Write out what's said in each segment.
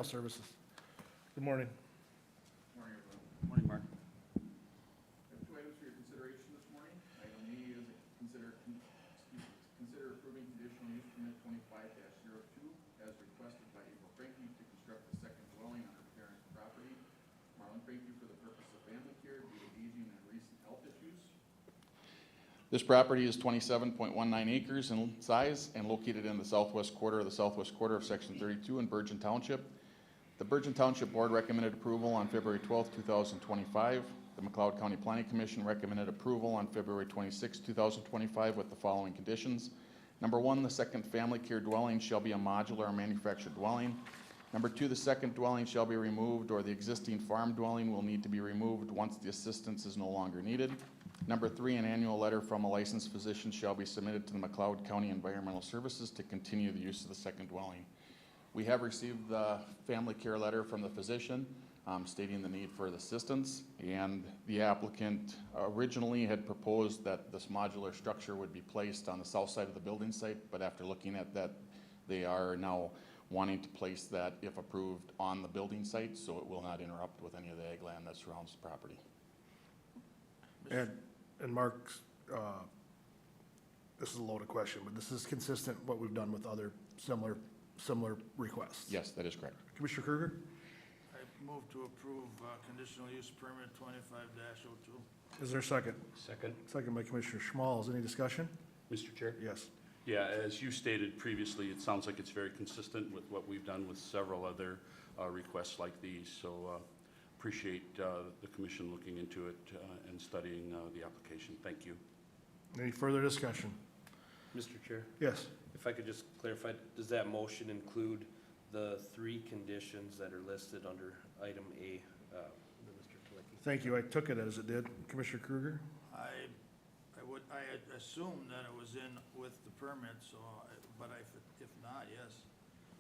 Environmental Services. Good morning. Morning, everyone. Morning, Mark. I have two items for your consideration this morning. Item A is consider approving conditional use permit 25-02 as requested by April Frankie to construct a second dwelling on her parents' property. Marlon Frankie for the purpose of family care due to aging and recent health issues. This property is 27.19 acres in size and located in the southwest quarter of Section 32 in Bergen Township. The Bergen Township Board recommended approval on February 12, 2025. The McLeod County Planning Commission recommended approval on February 26, 2025 with the following conditions. Number one, the second family care dwelling shall be a modular or manufactured dwelling. Number two, the second dwelling shall be removed or the existing farm dwelling will need to be removed once the assistance is no longer needed. Number three, an annual letter from a licensed physician shall be submitted to the McLeod County Environmental Services to continue the use of the second dwelling. We have received the family care letter from the physician stating the need for the assistance, and the applicant originally had proposed that this modular structure would be placed on the south side of the building site, but after looking at that, they are now wanting to place that, if approved, on the building site, so it will not interrupt with any of the ag land that surrounds the property. And Mark, this is a loaded question, but this is consistent what we've done with other similar requests. Yes, that is correct. Commissioner Kruger? I move to approve conditional use permit 25-02. Is there a second? Second. Second by Commissioner Schmalz. Any discussion? Mr. Chair? Yes. Yeah, as you stated previously, it sounds like it's very consistent with what we've done with several other requests like these. So appreciate the commission looking into it and studying the application. Thank you. Any further discussion? Mr. Chair, Yes. if I could just clarify, does that motion include the three conditions that are listed under item A, Mr. Tulecki? Thank you. I took it as it did. Commissioner Kruger? I had assumed that it was in with the permit, so, but if not, yes.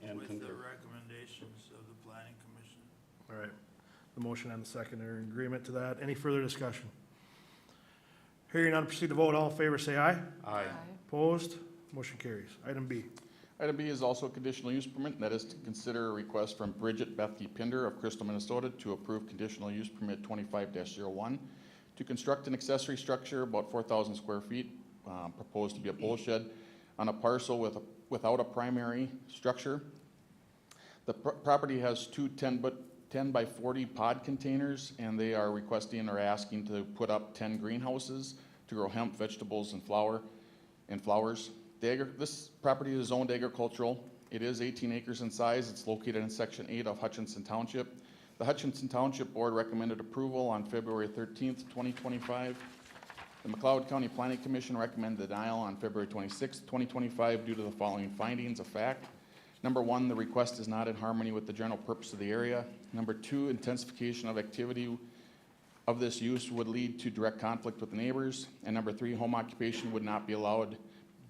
And With the recommendations of the planning commission. All right. The motion and the second are in agreement to that. Any further discussion? Hearing none, proceed to vote. All in favor, say aye. Aye. Opposed? Motion carries. Item B. Item B is also a conditional use permit, and that is to consider a request from Bridget Bethke Pinder of Crystal, Minnesota to approve conditional use permit 25-01 to construct an accessory structure about 4,000 square feet, proposed to be a pole shed, on a parcel without a primary structure. The property has two 10 by 40 pod containers, and they are requesting or asking to put up 10 greenhouses to grow hemp, vegetables, and flowers. This property is zoned agricultural. It is 18 acres in size. It's located in Section 8 of Hutchinson Township. The Hutchinson Township Board recommended approval on February 13th, 2025. The McLeod County Planning Commission recommended denial on February 26th, 2025 due to the following findings of fact. Number one, the request is not in harmony with the general purpose of the area. Number two, intensification of activity of this use would lead to direct conflict with the neighbors. And number three, home occupation would not be allowed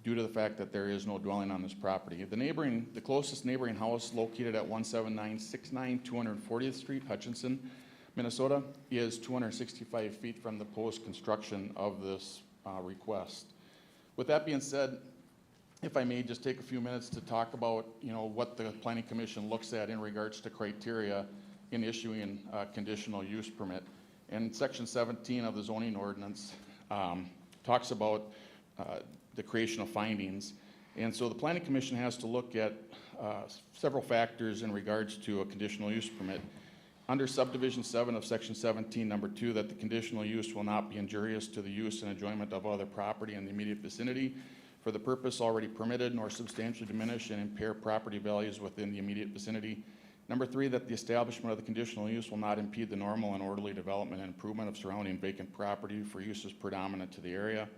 due to the fact that there is no dwelling on this property. The closest neighboring house, located at 17969 240th Street, Hutchinson, Minnesota, is 265 feet from the post-construction of this request. With that being said, if I may just take a few minutes to talk about, what the Planning Commission looks at in regards to criteria in issuing a conditional use permit. And Section 17 of the zoning ordinance talks about the creation of findings. And so the Planning Commission has to look at several factors in regards to a conditional use permit. Under subdivision 7 of Section 17, number 2, that the conditional use will not be injurious to the use and enjoyment of other property in the immediate vicinity for the purpose already permitted, nor substantially diminish and impair property values within the immediate vicinity. Number 3, that the establishment of the conditional use will not impede the normal and orderly development and improvement of surrounding vacant property for uses predominant to the area.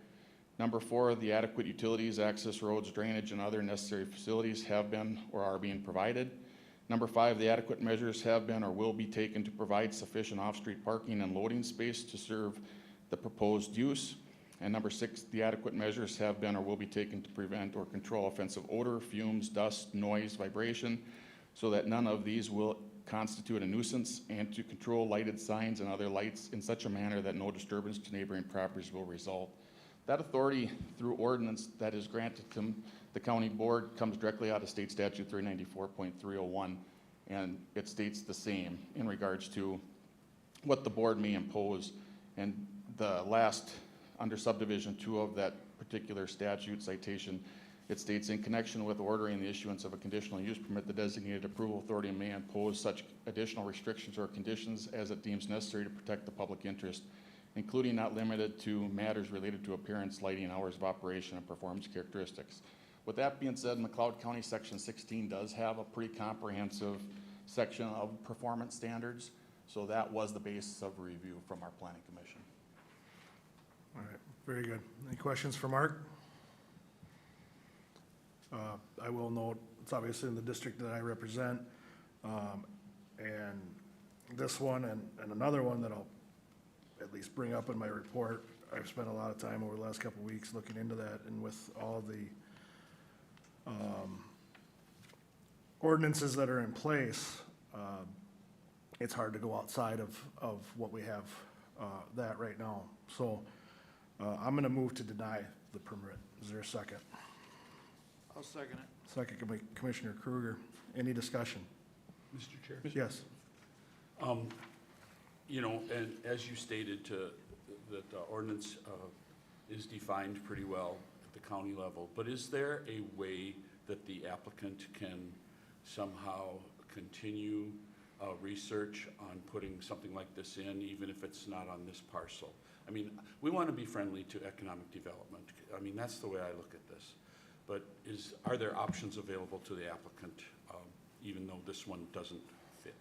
Number 4, the adequate utilities, access roads, drainage, and other necessary facilities have been or are being provided. Number 5, the adequate measures have been or will be taken to provide sufficient off-street parking and loading space to serve the proposed use. And number 6, the adequate measures have been or will be taken to prevent or control offensive odor, fumes, dust, noise, vibration, so that none of these will constitute a nuisance, and to control lighted signs and other lights in such a manner that no disturbance to neighboring properties will result. That authority through ordinance that is granted to the county board comes directly out of state statute 394.301. and it states the same in regards to what the board may impose. And the last, under subdivision 2 of that particular statute citation, it states, in connection with ordering the issuance of a conditional use permit, the designated approval authority may impose such additional restrictions or conditions as it deems necessary to protect the public interest, including not limited to matters related to appearance, lighting, hours of operation, and performance characteristics. With that being said, McLeod County Section 16 does have a pretty comprehensive section of performance standards, so that was the basis of review from our planning commission. All right, very good. Any questions for Mark? I will note, it's obviously in the district that I represent, and this one and another one that I'll at least bring up in my report. I've spent a lot of time over the last couple of weeks looking into that, and with all the ordinances that are in place, it's hard to go outside of what we have that right now. So I'm gonna move to deny the permit. Is there a second? I'll second it. Second, Commissioner Kruger. Any discussion? Mr. Chair? Yes. You know, and as you stated, that the ordinance is defined pretty well at the county level, but is there a way that the applicant can somehow continue research on putting something like this in, even if it's not on this parcel? I mean, we want to be friendly to economic development. I mean, that's the way I look at this. But are there options available to the applicant, even though this one doesn't fit?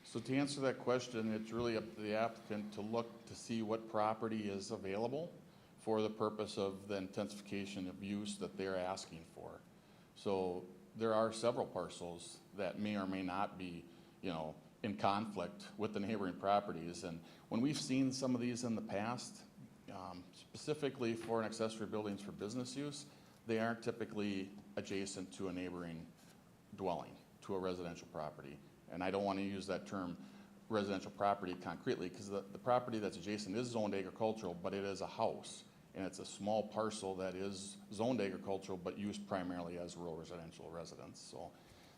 So to answer that question, it's really up to the applicant to look to see what property is available for the purpose of the intensification of use that they're asking for. So there are several parcels that may or may not be, you know, in conflict with the neighboring properties. And when we've seen some of these in the past, specifically for an accessory buildings for business use, they aren't typically adjacent to a neighboring dwelling, to a residential property. And I don't want to use that term residential property concretely, because the property that's adjacent is zoned agricultural, but it is a house. And it's a small parcel that is zoned agricultural, but used primarily as rural residential residence. So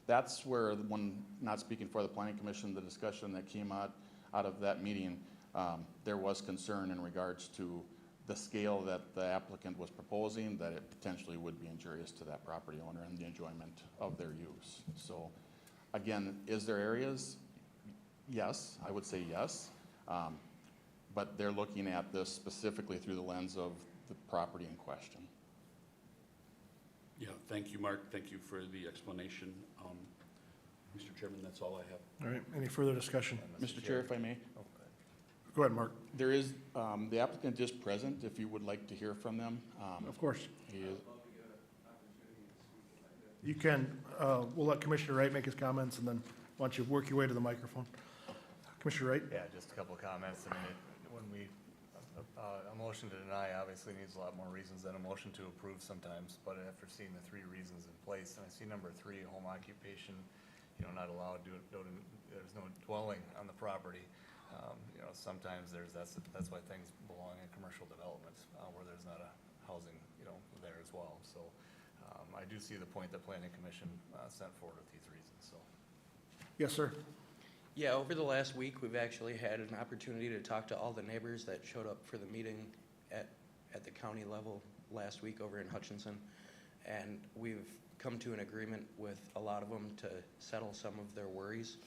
that's where, when not speaking for the planning commission, the discussion that came out of that meeting, there was concern in regards to the scale that the applicant was proposing, that it potentially would be injurious to that property owner and the enjoyment of their use. So again, is there areas? Yes, I would say yes. But they're looking at this specifically through the lens of the property in question. Yeah, thank you, Mark. Thank you for the explanation. Mr. Chairman, that's all I have. All right, any further discussion? Mr. Chair, if I may? Go ahead, Mark. There is, the applicant is present if you would like to hear from them. Of course. He is, You can, we'll let Commissioner Wright make his comments, and then why don't you work your way to the microphone? Commissioner Wright? Yeah, just a couple of comments. I mean, a motion to deny obviously needs a lot more reasons than a motion to approve sometimes, but after seeing the 3 reasons in place, and I see number 3, home occupation, you know, not allowed, there's no dwelling on the property. You know, sometimes that's why things belong in commercial developments, where there's not a housing, you know, there as well. So, I do see the point that planning commission, sent forward with these reasons, so. Yes, sir. Yeah, over the last week, we've actually had an opportunity to talk to all the neighbors that showed up for the meeting at the county level last week over in Hutchinson. And we've come to an agreement with a lot of them to settle some of their worries.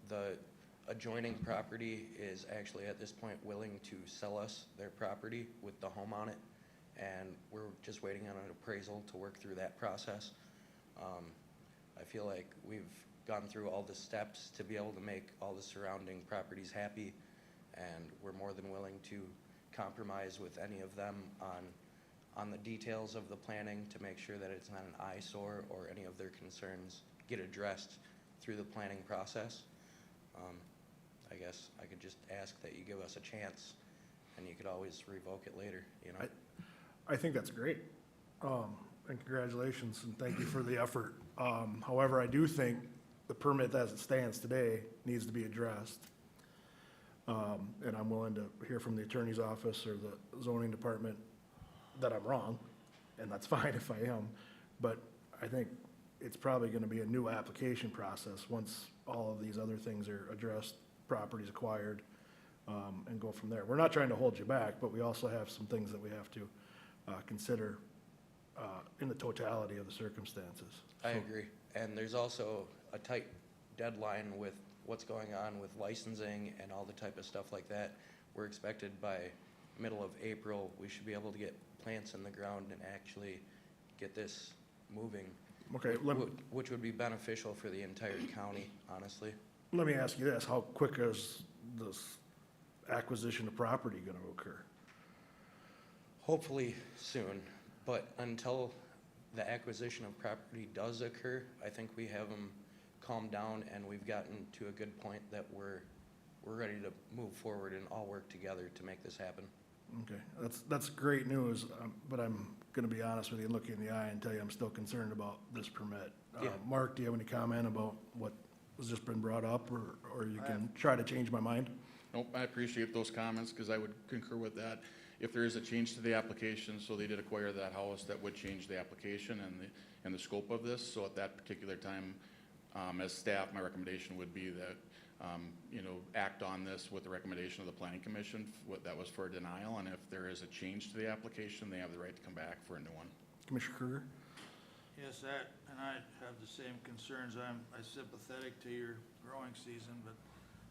The adjoining property is actually at this point willing to sell us their property with the home on it. And we're just waiting on an appraisal to work through that process. I feel like we've gone through all the steps to be able to make all the surrounding properties happy, and we're more than willing to compromise with any of them on the details of the planning to make sure that it's not an eyesore or any of their concerns get addressed through the planning process. I guess I could just ask that you give us a chance, and you could always revoke it later, you know? I think that's great. And congratulations, and thank you for the effort. However, I do think the permit as it stands today needs to be addressed. And I'm willing to hear from the attorney's office or the zoning department that I'm wrong, and that's fine if I am. But I think it's probably gonna be a new application process once all of these other things are addressed, properties acquired, and go from there. We're not trying to hold you back, but we also have some things that we have to, consider, in the totality of the circumstances. I So- agree. And there's also a tight deadline with what's going on with licensing and all the type of stuff like that. We're expected by middle of April, we should be able to get plants in the ground and actually get this moving, Okay, which would be beneficial for the entire county, honestly. let me ask you this, how quick is this acquisition of property gonna occur? Hopefully soon, but until the acquisition of property does occur, I think we have them calmed down and we've gotten to a good point that we're ready to move forward and all work together to make this happen. Okay, that's great news, but I'm gonna be honest with you, look you in the eye and tell you I'm still concerned about this permit. Yeah. Mark, do you have any comment about what has just been brought up, or you I can try to change my mind? Nope, I appreciate those comments, because I would concur with that. If there is a change to the application, so they did acquire that house, that would change the application and the scope of this. So at that particular time, as staff, my recommendation would be that, act on this with the recommendation of the planning commission, that was for a denial, and if there is a change to the application, they have the right to come back for a new one. Commissioner Kruger? Yes, and I have the same concerns. I'm sympathetic to your growing season, but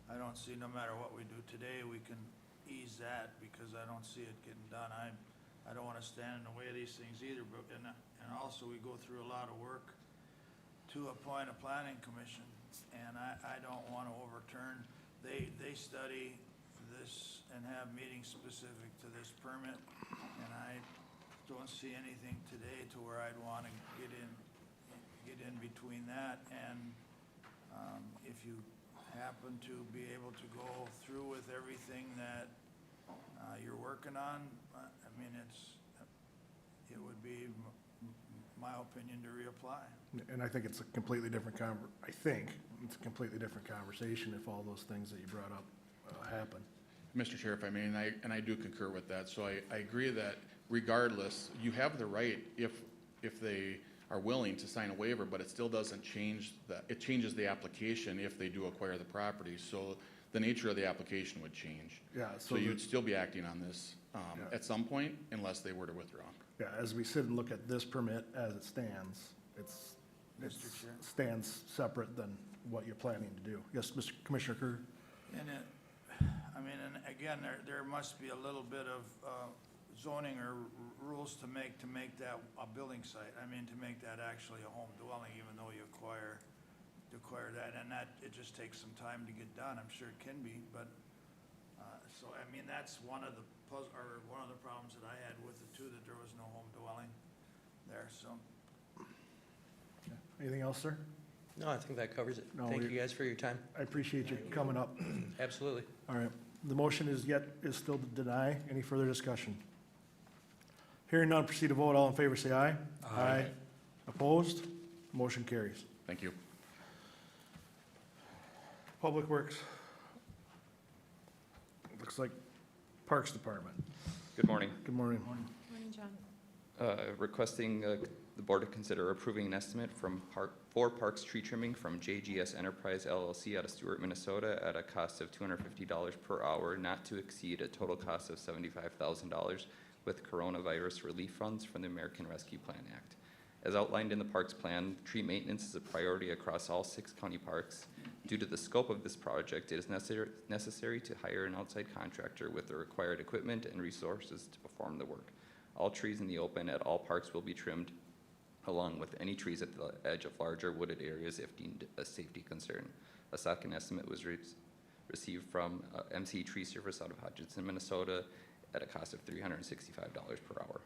I don't see, no matter what we do today, we can ease that, because I don't see it getting done. I don't wanna stand in the way of these things either, but, and also we go through a lot of work to appoint a planning commission, and I don't wanna overturn. They study this and have meetings specific to this permit, and I don't see anything today to where I'd wanna get in between that, and, if you happen to be able to go through with everything that, you're working on, I mean, it would be my opinion to reapply. And I think it's a completely different it's a completely different conversation if all those things that you brought up, happen. Mr. Chair, if I may, and I do concur with that, so I agree that regardless, you have the right, if they are willing to sign a waiver, but it still doesn't change it changes the application if they do acquire the property, so the nature of the application would change. Yeah, So you'd still be acting on this, at some point, unless they were to withdraw. Yeah, as we sit and look at this permit as it stands, it Mr. Chair. stands separate than what you're planning to do. Yes, Mr. Commissioner Kruger? And and again, there must be a little bit of zoning or rules to make that a building site. I mean, to make that actually a home dwelling, even though you acquire that, and that, it just takes some time to get done. I'm sure it can be, but, so, I mean, that's one of the problems that I had with it too, that there was no home dwelling there, so. Anything else, sir? No, I think that covers it. No, Thank you guys for your time. I appreciate you coming up. Absolutely. All right, the motion is still to deny. Any further discussion? Hearing none, proceed to vote. All in favor, say aye. Aye. Opposed? Motion carries. Thank you. Public Works. Looks like Parks Department. Good morning. Good morning. Morning, John. Requesting the board to consider approving an estimate for Parks tree trimming from JGS Enterprise LLC out of Stewart, Minnesota at a cost of $250 per hour, not to exceed a total cost of $75,000 with coronavirus relief funds from the American Rescue Plan Act. As outlined in the parks plan, tree maintenance is a priority across all 6 county parks. Due to the scope of this project, it is necessary to hire an outside contractor with the required equipment and resources to perform the work. All trees in the open at all parks will be trimmed, along with any trees at the edge of larger wooded areas if deemed a safety concern. A second estimate was received from MC Tree Service out of Hutchinson, Minnesota at a cost of $365 per hour.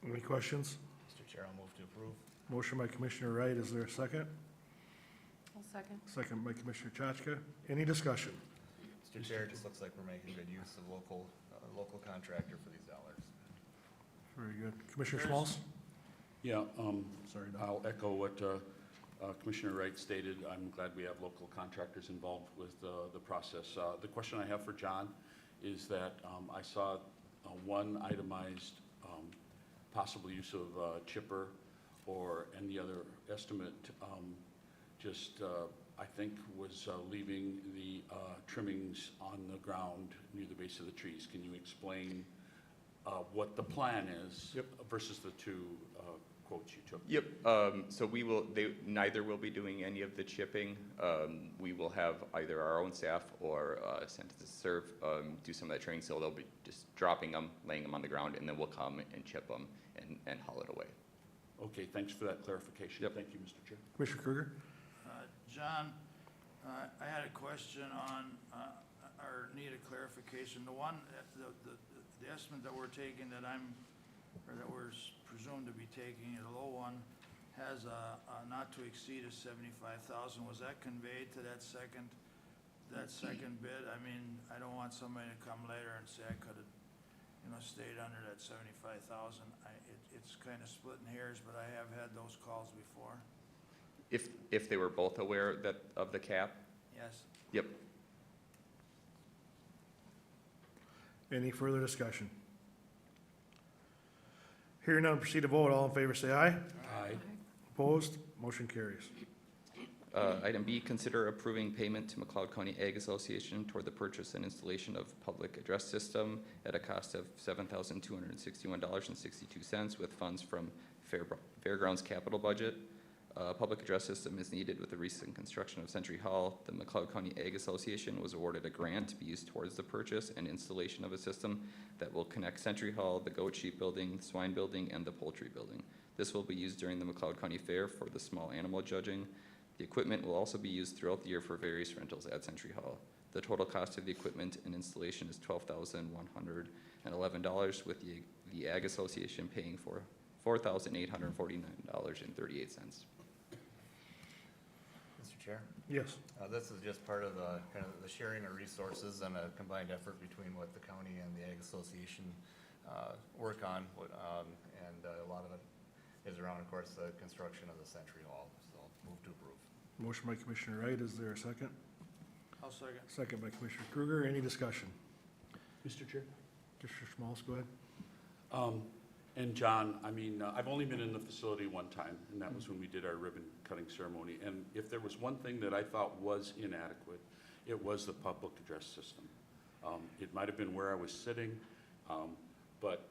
Any questions? Mr. Chair, I'll move to approve. Motion by Commissioner Wright. Is there a second? I'll second. Second by Commissioner Chachka. Any discussion? Mr. Chair, it just looks like we're making good use of local contractor for these dollars. Very good. Commissioner Schmalz? Yeah, Sorry, Don. I'll echo what Commissioner Wright stated. I'm glad we have local contractors involved with the process. The question I have for John is that I saw one itemized possible use of chipper and the other estimate, I think was leaving the trimmings on the ground near the base of the trees. Can you explain what the plan is versus the two quotes you took? Yep, so neither will be doing any of the chipping. We will have either our own staff or Census Serve do some of that trimming, so they'll be just dropping them, laying them on the ground, and then we'll come and chip them and haul it away. Okay, thanks for that clarification. Yep. Thank you, Mr. Chair. Commissioner Kruger? John, I had a question on, or need a clarification. The one, the estimate that we're taking that that we're presumed to be taking, the low one, has a not to exceed of 75,000. Was that conveyed to that second bid? I mean, I don't want somebody to come later and say I could have, stayed under that 75,000. It's kind of splitting hairs, but I have had those calls before. If they were both aware of the cap? Yes. Yep. Any further discussion? Hearing none, proceed to vote. All in favor, say aye. Aye. Opposed? Motion carries. Item B, consider approving payment to McLeod County Ag Association toward the purchase and installation of public address system at a cost of $7,261.62 with funds from Fairgrounds capital budget. Public address system is needed with the recent construction of Century Hall. The McLeod County Ag Association was awarded a grant to be used towards the purchase and installation of a system that will connect Century Hall, the goat sheep building, swine building, and the poultry building. This will be used during the McLeod County Fair for the small animal judging. The equipment will also be used throughout the year for various rentals at Century Hall. The total cost of the equipment and installation is $12,111, with the Ag Association paying for $4,849.38. Mr. Chair? Yes. This is just part of the, kind of the sharing of resources and a combined effort between what the county and the Ag Association work on. And a lot of it is around, of course, the construction of the Century Hall. So move to approve. Motion by Commissioner Wright. Is there a second? I'll second. Second by Commissioner Kruger. Any discussion? Mr. Chair? Commissioner Schmalz, go ahead. And John, I mean, I've only been in the facility one time, and that was when we did our ribbon cutting ceremony. And if there was one thing that I thought was inadequate, it was the public address system. It might have been where I was sitting, but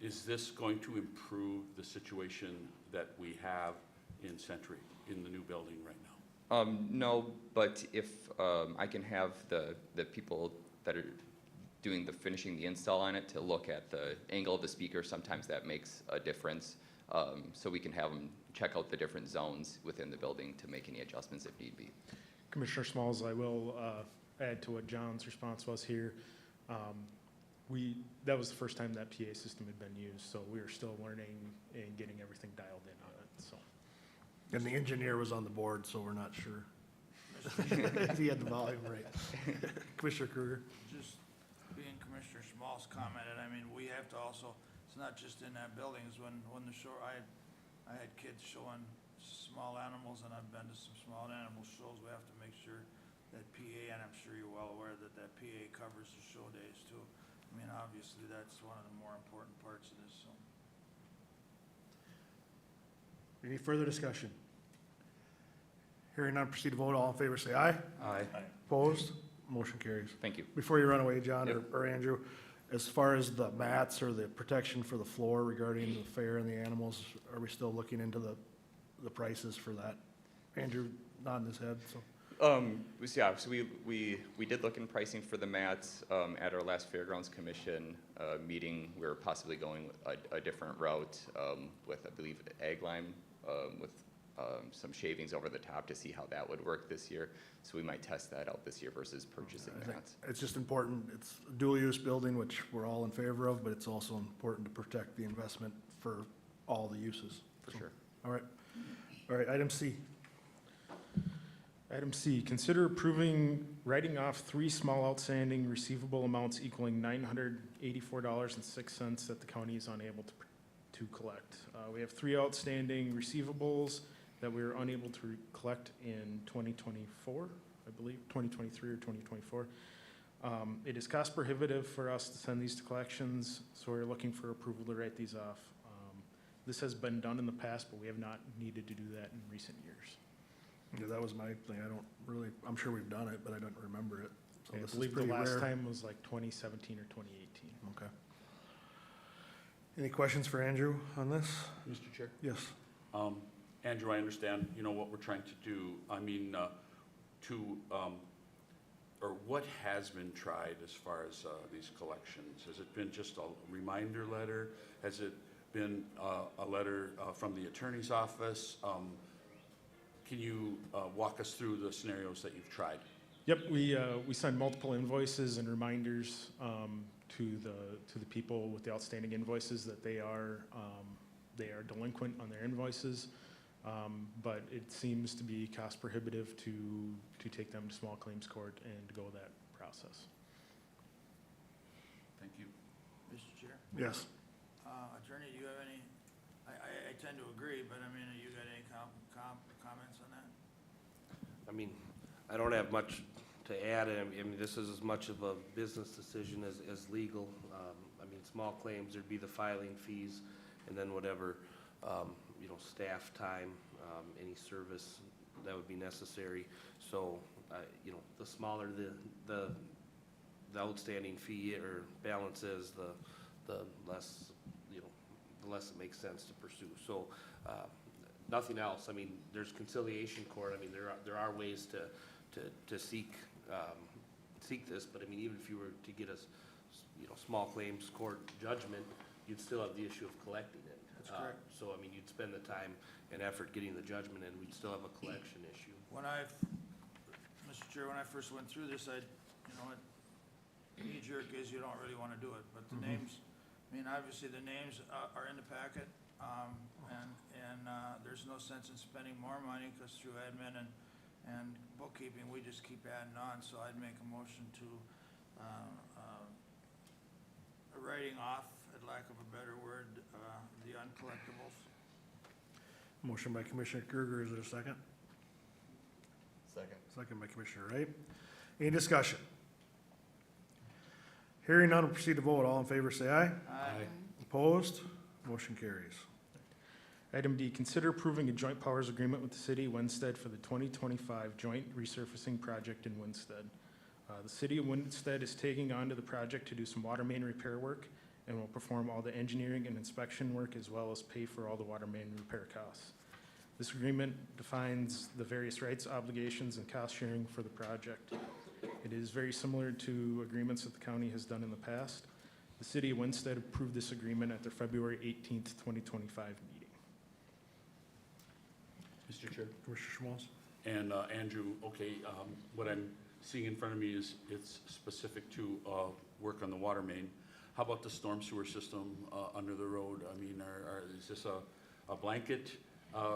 is this going to improve the situation that we have in Century, in the new building right now? No, but if I can have the people that are doing finishing the install on it to look at the angle of the speaker, sometimes that makes a difference. So we can have them check out the different zones within the building to make any adjustments if need be. Commissioner Smalls, I will add to what John's response was here. That was the first time that PA system had been used, so we are still learning and getting everything dialed in on it, so. And the engineer was on the board, so we're not sure. He had the volume right. Commissioner Kruger? Just being Commissioner Schmalz commented, I mean, we have to also, it's not just in that building, it's when the show, I had kids showing small animals, and I've been to some small animal shows. We have to make sure that PA, and I'm sure you're well aware that PA covers the show days too. I mean, obviously, that's one of the more important parts of this, so. Any further discussion? Hearing none, proceed to vote. All in favor, say aye. Aye. Opposed? Motion carries. Thank you. Before you run away, John or Andrew, as far as the mats or the protection for the floor regarding the fair and the animals, are we still looking into the prices for that? Andrew nodding his head, so. Yeah, so we did look in pricing for the mats at our last Fairgrounds Commission meeting. We were possibly going a different route with, I believe, ag lime with some shavings over the top to see how that would work this year. So we might test that out this year versus purchasing I think mats. it's just important. It's a dual-use building, which we're all in favor of, but it's also important to protect the investment for all the uses. For sure. All right. All right, item C. Item C, consider approving writing off 3 small outstanding receivable amounts equaling $984.06 that the county is unable to collect. We have 3 outstanding receivables that we were unable to collect in 2024, I believe, 2023 or 2024. It is cost prohibitive for us to send these to collections, so we're looking for approval to write these off. This has been done in the past, but we have not needed to do that in recent years. Yeah, that was my thing. I don't really, I'm sure we've done it, but I don't remember it. So I this is believe the pretty last rare. time was like 2017 or 2018. Okay. Any questions for Andrew on this? Mr. Chair? Yes. Andrew, I understand, you know, what we're trying to do. I mean, or what has been tried as far as these collections? Has it been just a reminder letter? Has it been a letter from the attorney's office? Can you walk us through the scenarios that you've tried? Yep, we send multiple invoices and reminders to the people with the outstanding invoices that they are delinquent on their invoices. But it seems to be cost prohibitive to take them to small claims court and to go that process. Thank you. Mr. Chair? Yes. Attorney, do you have any, I tend to agree, but I mean, you got any comments on that? I mean, I don't have much to add. I mean, this is as much of a business decision as legal. I mean, small claims, there'd be the filing fees, and then whatever, you know, staff time, any service that would be necessary. So, you know, the smaller the outstanding fee or balance is, the less, you know, the less it makes sense to pursue. So, nothing else. I mean, there's conciliation court. I mean, there are ways to seek this, but I mean, even if you were to get a, you know, small claims court judgment, you'd still have the issue of collecting it. That's correct. So, I mean, you'd spend the time and effort getting the judgment, and we'd still have a collection issue. Mr. Chair, when I first went through this, knee-jerk is you don't really want to do it, but the names, I mean, obviously the names are in the packet, and there's no sense in spending more money, because through admin and bookkeeping, we just keep adding on, so I'd make a motion to, writing off, at lack of a better word, the uncollectibles. Motion by Commissioner Kruger. Is there a second? Second. Second by Commissioner Wright. Any discussion? Hearing none, we'll proceed to vote. All in favor, say aye. Aye. Opposed? Motion carries. Item D, consider approving a joint powers agreement with the city of Winsted for the 2025 joint resurfacing project in Winsted. The city of Winsted is taking on to the project to do some water main repair work and will perform all the engineering and inspection work as well as pay for all the water main repair costs. This agreement defines the various rights, obligations, and cost sharing for the project. It is very similar to agreements that the county has done in the past. The city of Winsted approved this agreement at their February 18th, 2025 meeting. Mr. Chair? Commissioner Schmalz? And Andrew, okay, what I'm seeing in front of me is it's specific to work on the water main. How about the storm sewer system under the road? I mean, is this a blanket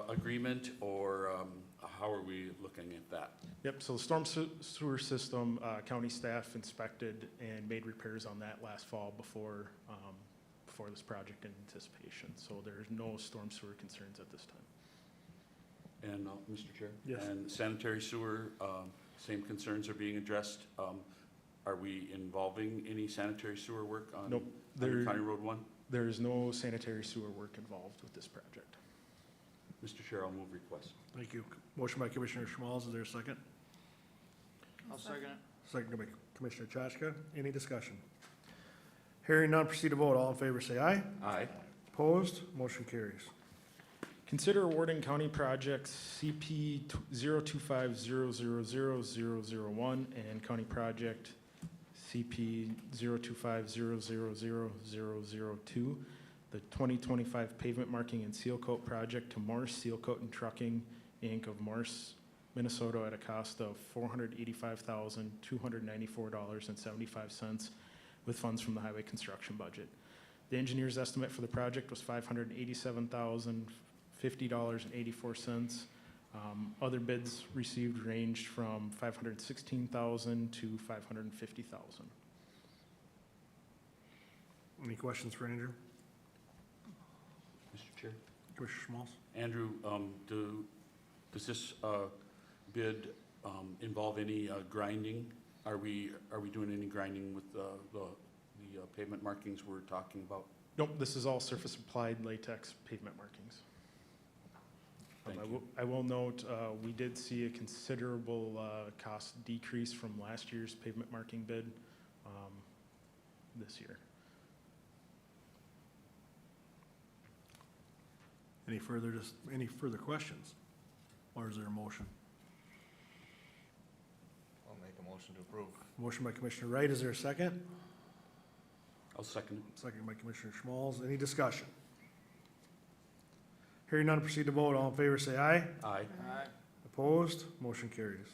agreement, or how are we looking at that? Yep, so the storm sewer system, county staff inspected and made repairs on that last fall before this project in anticipation. So there's no storm sewer concerns at this time. And Mr. Chair? Yes. And sanitary sewer, same concerns are being addressed. Are we involving any sanitary sewer work on Nope. under County Road 1? There is no sanitary sewer work involved with this project. Mr. Chair, I'll move request. Thank you. Motion by Commissioner Schmalz. Is there a second? I'll second it. Second by Commissioner Chashka. Any discussion? Hearing none, proceed to vote. All in favor, say aye. Aye. Opposed? Motion carries. Consider awarding county projects CP 025000001 and county project CP 025000002, the 2025 pavement marking and seal coat project to Morse Seal Coat and Trucking, Inc. of Morse, Minnesota at a cost of $485,294.75 with funds from the highway construction budget. The engineer's estimate for the project was $587,050.84. Other bids received ranged from $516,000 to $550,000. Any questions for Andrew? Mr. Chair? Commissioner Schmalz? Andrew, does this bid involve any grinding? Are we doing any grinding with the pavement markings we're talking about? Nope, this is all surface applied latex pavement markings. Thank I you. will- I will note, we did see a considerable cost decrease from last year's pavement marking bid this year. Any further questions? Or is there a motion? I'll make a motion to approve. Motion by Commissioner Wright, is there a second? I'll second it. Second by Commissioner Schmalz, any discussion? Hearing none, proceed to vote, all in favor say aye. Aye. Aye. Opposed, motion carries.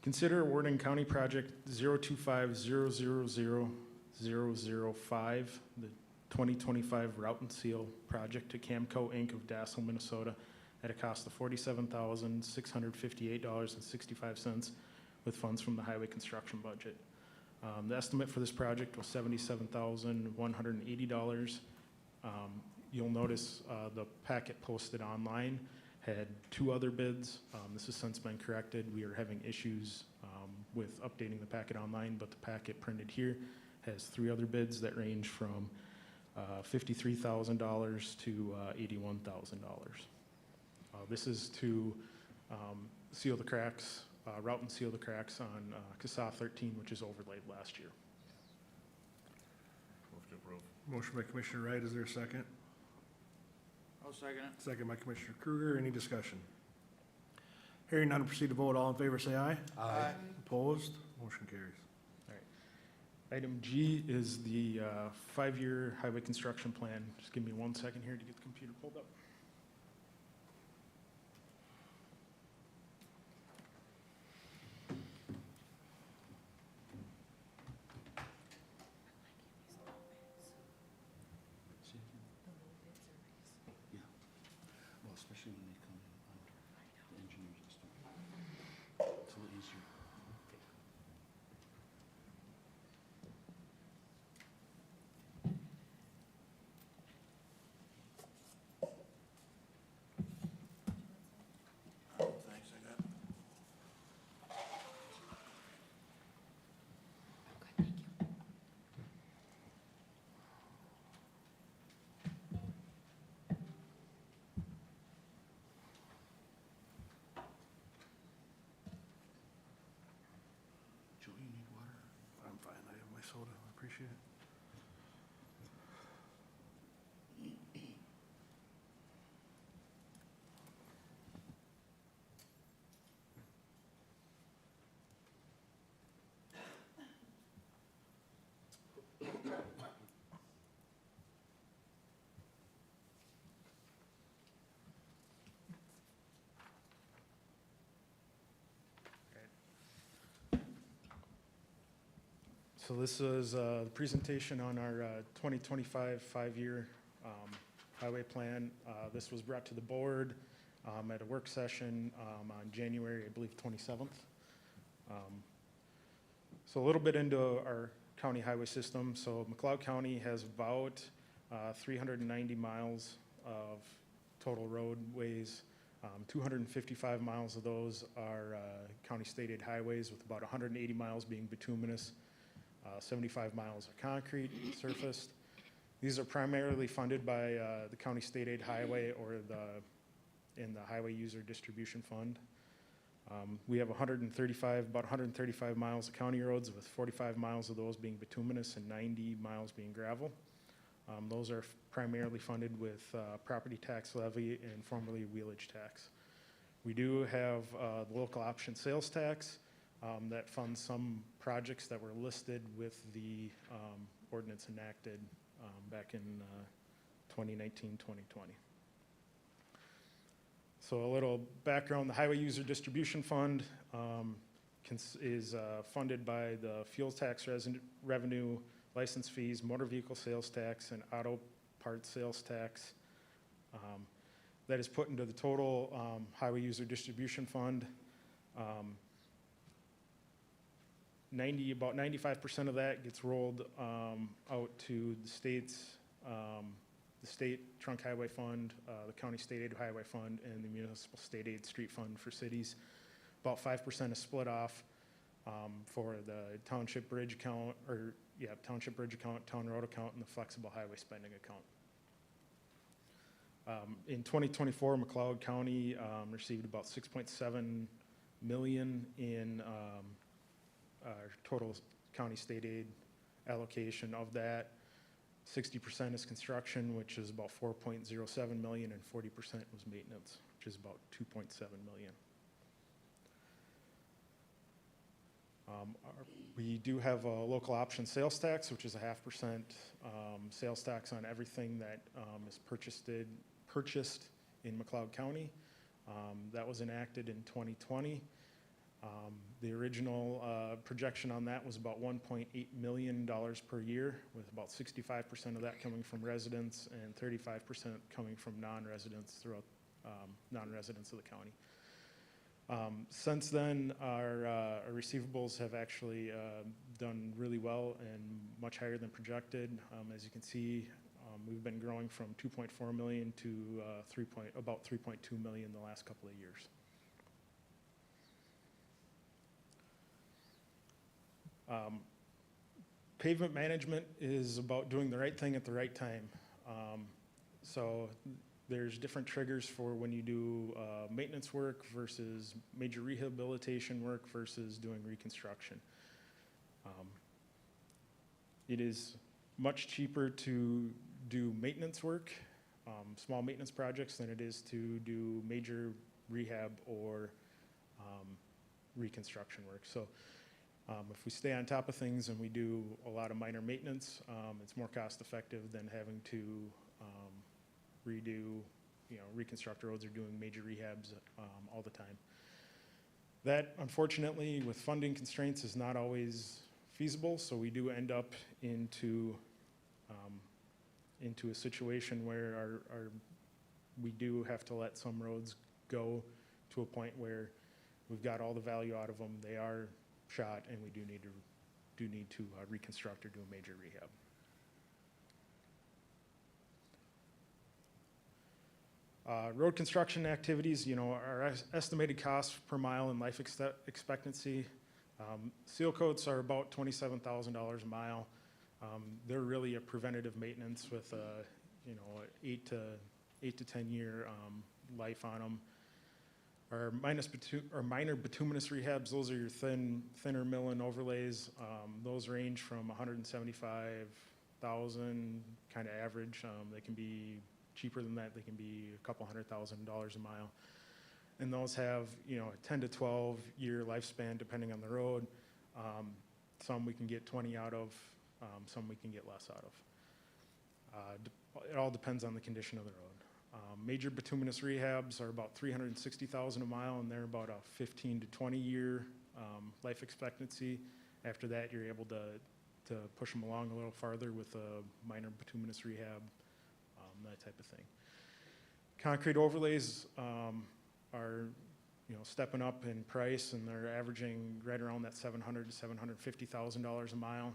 Consider awarding County Project 025000005, the 2025 Route and Seal project to Camco Inc. of Dassel, Minnesota, at a cost of $47,658.65 with funds from the highway construction budget. The estimate for this project was $77,180. You'll notice the packet posted online had 2 other bids. This has since been corrected. We are having issues with updating the packet online, but the packet printed here has 3 other bids that range from $53,000 to $81,000. This is to seal the cracks, route and seal the cracks on CASA 13, which is overlaid last year. Move to approve. Motion by Commissioner Wright, is there a second? I'll second it. Second by Commissioner Kruger, any discussion? Hearing none, proceed to vote, all in favor say aye. Aye. Opposed, motion carries. Item G is the 5-year highway construction plan. Just give me 1 second here to get the computer pulled up. Yeah. Well, especially when they come in under the engineer's estimate. It's a little easier. Thanks, I got. Joe, you need water? I'm fine, I have my soda, I appreciate it. So this is the presentation on our 2025 5-year highway plan. This was brought to the board at a work session on January, I believe, 27th. So a little bit into our county highway system. So McLeod County has about 390 miles of total roadways. 255 miles of those are county state aid highways, with about 180 miles being bituminous, 75 miles of concrete surfaced. These are primarily funded by the county state aid highway or in the highway user distribution fund. We have about 135 miles of county roads, with 45 miles of those being bituminous and 90 miles being gravel. Those are primarily funded with property tax levy and formerly wheelage tax. We do have the local option sales tax that funds some projects that were listed with the ordinance enacted back in 2019, 2020. So a little background, the Highway User Distribution Fund is funded by the fuel tax revenue, license fees, motor vehicle sales tax, and auto parts sales tax. That is put into the total Highway User Distribution Fund. About 95% of that gets rolled out to the state trunk highway fund, the county state aid highway fund, and the municipal state aid street fund for cities. About 5% is split off for the township bridge account, or yeah, township bridge account, town road account, and the flexible highway spending account. In 2024, McLeod County received about 6.7 million in total county state aid allocation. Of that, 60% is construction, which is about 4.07 million, and 40% was maintenance, which is about 2.7 million. We do have a local option sales tax, which is a 0.5% sales tax on everything that is purchased in McLeod County. That was enacted in 2020. The original projection on that was about $1.8 million per year, with about 65% of that coming from residents and 35% coming from non-residents throughout non-residents of the county. Since then, our receivables have actually done really well and much higher than projected. As you can see, we've been growing from 2.4 million to about 3.2 million the last couple of years. Pavement management is about doing the right thing at the right time. So there's different triggers for when you do maintenance work versus major rehabilitation work versus doing reconstruction. It is much cheaper to do maintenance work, small maintenance projects, than it is to do major rehab or reconstruction work. So if we stay on top of things and we do a lot of minor maintenance, it's more cost effective than having to redo, reconstruct roads or doing major rehabs all the time. That, unfortunately, with funding constraints, is not always feasible, so we do end up into a situation where we do have to let some roads go to a point where we've got all the value out of them, they are shot, and we do need to reconstruct or do a major rehab. Road construction activities, our estimated cost per mile and life expectancy. Seal coats are about $27,000 a mile. They're really a preventative maintenance with a 8 to 10 year life on them. Our minor bituminous rehabs, those are your thinner mill and overlays. Those range from $175,000 kind of average. They can be cheaper than that. They can be a couple $100,000 a mile. And those have, a 10 to 12 year lifespan depending on the road. Some we can get 20 out of, some we can get less out of. It all depends on the condition of the road. Major bituminous rehabs are about $360,000 a mile, and they're about a 15 to 20 year life expectancy. After that, you're able to push them along a little farther with a minor bituminous rehab, that type of thing. Concrete overlays are stepping up in price, and they're averaging right around that $700,000 to $750,000 a mile.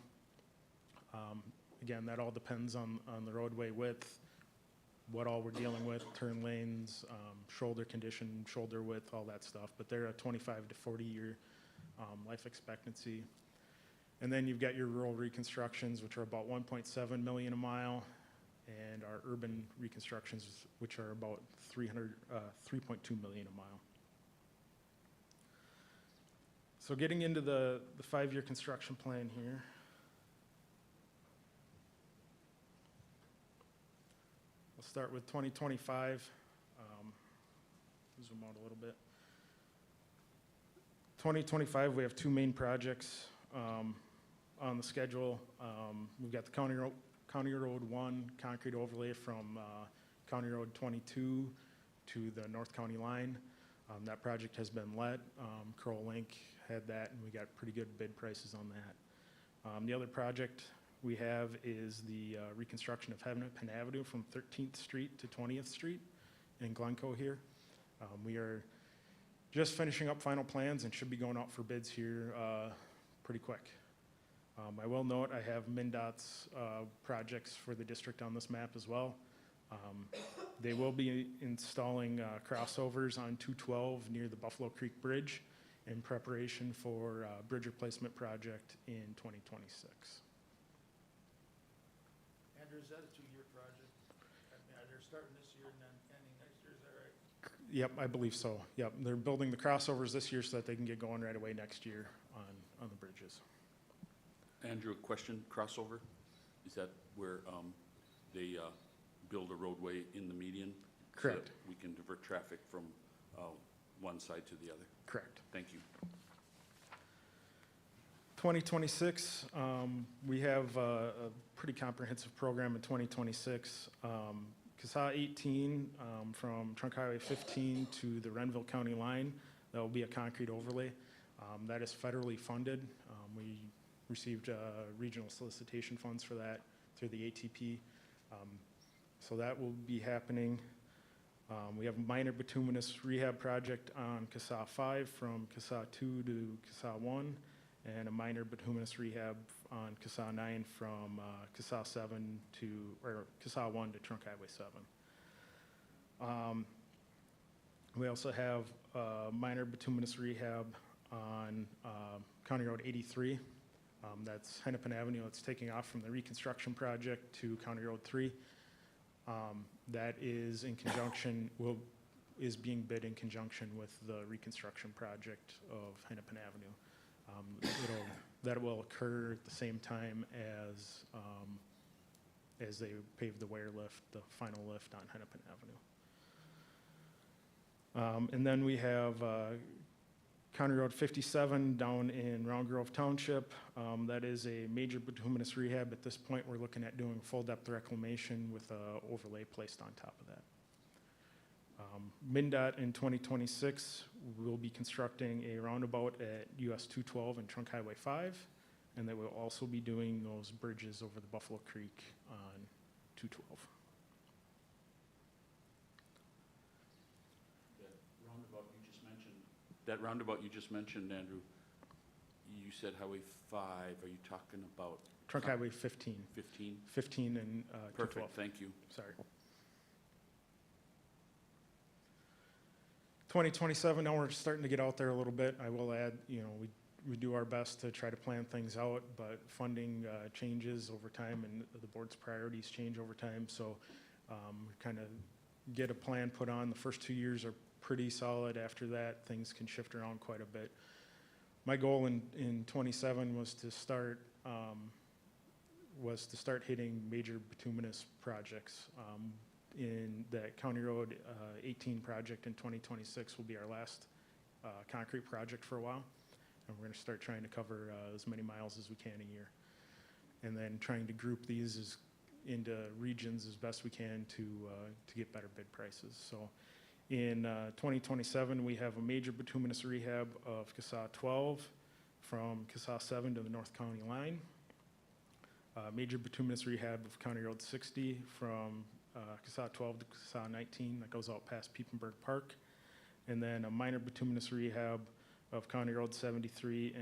Again, that all depends on the roadway width, what all we're dealing with, turn lanes, shoulder condition, shoulder width, all that stuff. But they're a 25 to 40 year life expectancy. And then you've got your rural reconstructions, which are about 1.7 million a mile, and our urban reconstructions, which are about 3.2 million a mile. So getting into the 5-year construction plan here. We'll start with 2025. Zoom out a little bit. 2025, we have 2 main projects on the schedule. We've got the County Road 1 concrete overlay from County Road 22 to the North County line. That project has been let. Kroll Link had that, and we got pretty good bid prices on that. The other project we have is the reconstruction of Hennepin Avenue from 13th Street to 20th Street in Glencoe here. We are just finishing up final plans and should be going out for bids here pretty quick. I will note I have MnDOT's projects for the district on this map as well. They will be installing crossovers on 212 near the Buffalo Creek Bridge in preparation for bridge replacement project in 2026. Andrew, is that a 2-year project? I mean, they're starting this year and then ending next year, is that right? Yep, I believe so. Yep, they're building the crossovers this year so that they can get going right away next year on the bridges. Andrew, a question, crossover? Is that where they build a roadway in the median? So that Correct. we can divert traffic from one side to the other? Correct. Thank you. 2026, we have a pretty comprehensive program in 2026. CSA 18 from Trunk Highway 15 to the Renville County line, that will be a concrete overlay. That is federally funded. We received regional solicitation funds for that through the ATP. So that will be happening. We have a minor bituminous rehab project on CSA 5 from CSA 2 to CSA 1, and a minor bituminous rehab on CSA 9 from CSA 7 to, or CSA 1 to Trunk Highway 7. We also have minor bituminous rehab on County Road 83. That's Hennepin Avenue. It's taking off from the reconstruction project to County Road 3. That is in conjunction, is being bid in conjunction with the reconstruction project of Hennepin Avenue. That will occur at the same time as they pave the wear lift, the final lift on Hennepin Avenue. And then we have County Road 57 down in Round Grove Township. That is a major bituminous rehab. At this point, we're looking at doing full depth reclamation with an overlay placed on top of that. MnDOT in 2026 will be constructing a roundabout at US 212 and Trunk Highway 5, and they will also be doing those bridges over the Buffalo Creek on 212. That roundabout you just mentioned, Andrew, you said Highway 5, are you talking about? Trunk Highway 15. 15? 15 and 212. Perfect, thank you. Sorry. 2027, now we're starting to get out there a little bit. I will add, we do our best to try to plan things out, but funding changes over time and the board's priorities change over time. So kind of get a plan put on. The first 2 years are pretty solid. After that, things can shift around quite a bit. My goal in 27 was to start hitting major bituminous projects. In that County Road 18 project in 2026 will be our last concrete project for a while, and we're going to start trying to cover as many miles as we can a year, and then trying to group these into regions as best we can to get better bid prices. So in 2027, we have a major bituminous rehab of CSA 12 from CSA 7 to the North County line. Major bituminous rehab of County Road 60 from CSA 12 to CSA 19 that goes out past Piepenburg Park. And then a minor bituminous rehab of County Road 73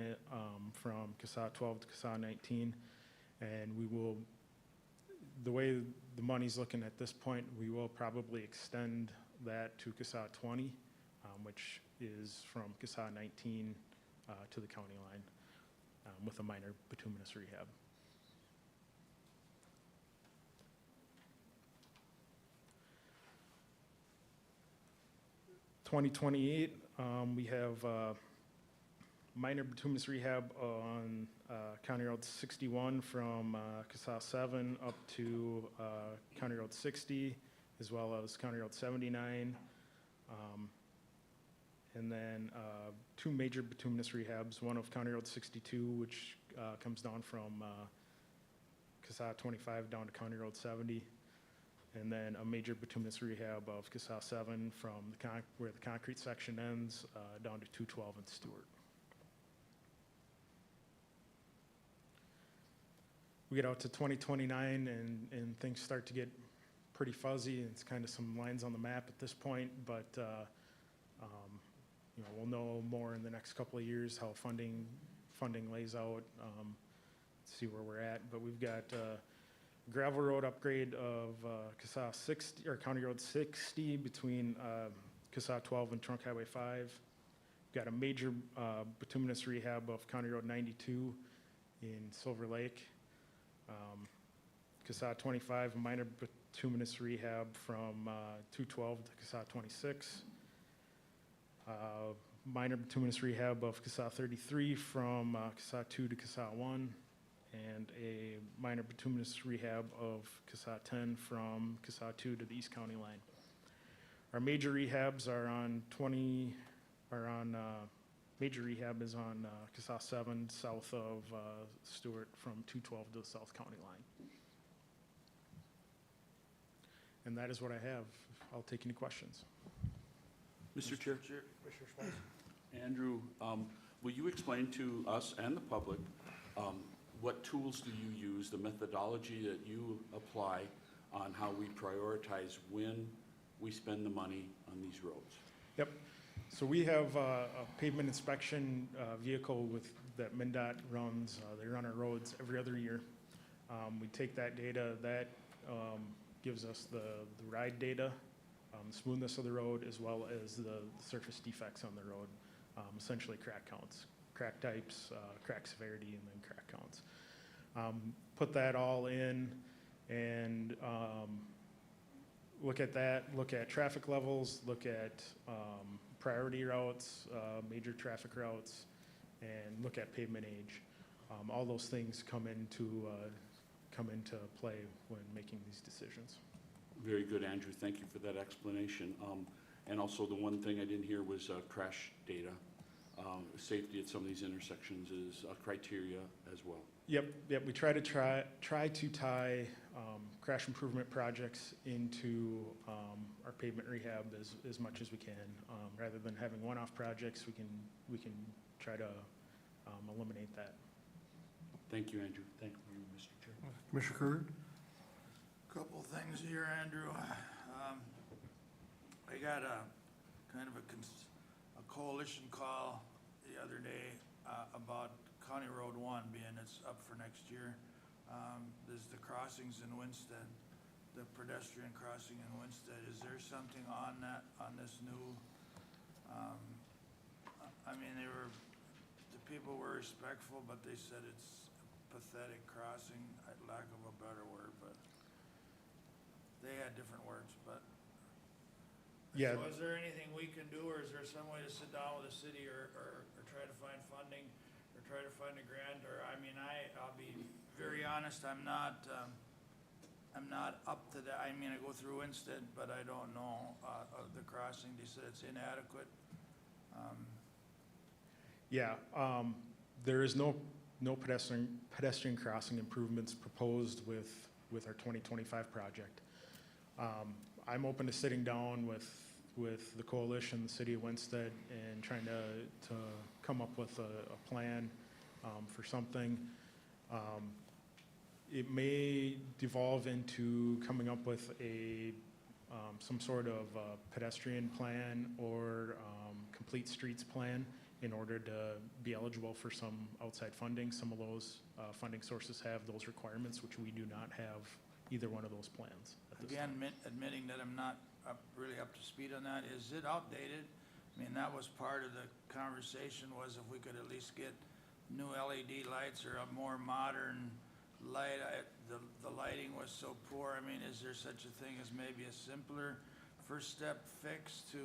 from CSA 12 to CSA 19. And we will, the way the money's looking at this point, we will probably extend that to CSA 20, which is from CSA 19 to the county line with a minor bituminous rehab. (2028), we have minor bituminous rehab on County Road 61 from CSA 7 up to County Road 60, as well as County Road 79. And then two major bituminous rehabs, one of County Road 62, which comes down from CSA 25 down to County Road 70. And then a major bituminous rehab of CSA 7 from where the concrete section ends down to 212 in Stewart. We get out to 2029 and things start to get pretty fuzzy. It's kind of some lines on the map at this point, but we'll know more in the next couple of years how funding lays out, see where we're at. But we've got gravel road upgrade of CSA 60 or County Road 60 between CSA 12 and Trunk Highway 5. Got a major bituminous rehab of County Road 92 in Silver Lake. CSAT 25, minor bituminous rehab from 212 to CSAT 26. Minor bituminous rehab of CSAT 33 from CSAT 2 to CSAT 1. And a minor bituminous rehab of CSAT 10 from CSAT 2 to the East County line. Our major rehabs are on major rehab is on CSAT 7 south of Stewart from 212 to the South County line. And that is what I have. I'll take any questions. Mr. Chair? Commissioner Schwartz? Andrew, will you explain to us and the public what tools do you use, the methodology that you apply on how we prioritize when we spend the money on these roads? Yep. So we have a pavement inspection vehicle that MnDOT runs. They run our roads every other year. We take that data, that gives us the ride data, smoothness of the road, as well as the surface defects on the road, essentially crack counts, crack types, crack severity, and then crack counts. Put that all in and look at that, look at traffic levels, look at priority routes, major traffic routes, and look at pavement age. All those things come into play when making these decisions. Very good, Andrew. Thank you for that explanation. And also the one thing I didn't hear was crash data. Safety at some of these intersections is a criteria as well. Yep. We try to tie crash improvement projects into our pavement rehab as much as we can. Rather than having one-off projects, we can try to eliminate that. Thank you, Andrew. Thank you, Mr. Chair. Commissioner Kurt? Couple things here, Andrew. I got a kind of a coalition call the other day about County Road 1 being it's up for next year. There's the crossings in Winstead, the pedestrian crossing in Winstead. Is there something on that, on this new? I mean, the people were respectful, but they said it's a pathetic crossing, lack of a better word, but they had different words, but. Yeah. So is there anything we can do, or is there some way to sit down with the city or try to find funding or try to find a grant? Or, I mean, I'll be very honest, I'm not up to that. I mean, I go through Winstead, but I don't know of the crossing. They said it's inadequate. There is no pedestrian crossing improvements proposed with our 2025 project. I'm open to sitting down with the coalition, the city of Winstead, and trying to come up with a plan for something. It may devolve into coming up with some sort of pedestrian plan or complete streets plan in order to be eligible for some outside funding. Some of those funding sources have those requirements, which we do not have either one of those plans at this time. Again, admitting that I'm not really up to speed on that, is it outdated? I mean, that was part of the conversation, was if we could at least get new LED lights or a more modern light. The lighting was so poor. I mean, is there such a thing as maybe a simpler first step fix to?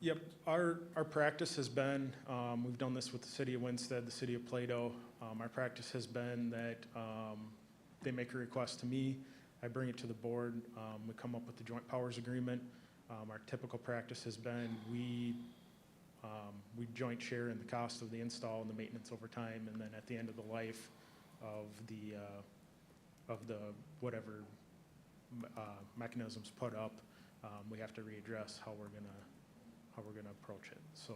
Yep, our practice has been, we've done this with the city of Winstead, the city of Plato. Our practice has been that they make a request to me, I bring it to the board, we come up with the joint powers agreement. Our typical practice has been we joint share in the cost of the install and the maintenance over time, and then at the end of the life of the whatever mechanisms put up, we have to readdress how we're gonna approach it. So.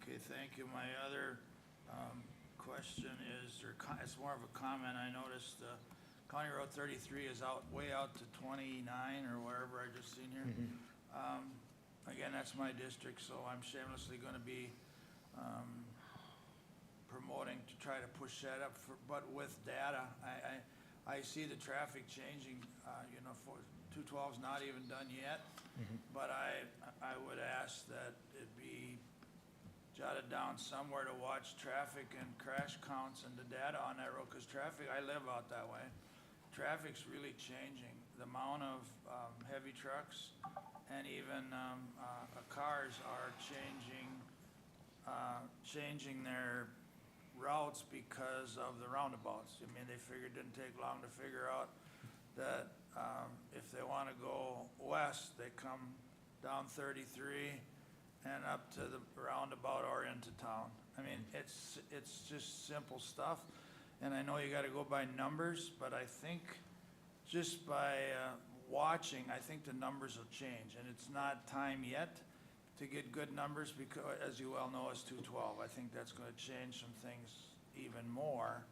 Okay, thank you. My other question is, it's more of a comment. I noticed County Road 33 is way out to 29 or wherever I just seen here. Mm-hmm. Again, that's my district, so I'm shamelessly going to be promoting to try to push that up, but with data. I see the traffic changing. 212 is not even done yet, Mm-hmm. but I would ask that it be jotted down somewhere to watch traffic and crash counts and the data on that road, because traffic, I live out that way. traffic's really changing. The amount of, heavy trucks and even, cars are changing their routes because of the roundabouts. I mean, they figured it didn't take long to figure out that, if they wanna go west, they come down 33 and up to the roundabout or into town. I mean, it's just simple stuff, and I know you gotta go by numbers, but I think just by, watching, I think the numbers will change, and it's not time yet to get good numbers because, as you well know, it's 212. I think that's gonna change some things even more,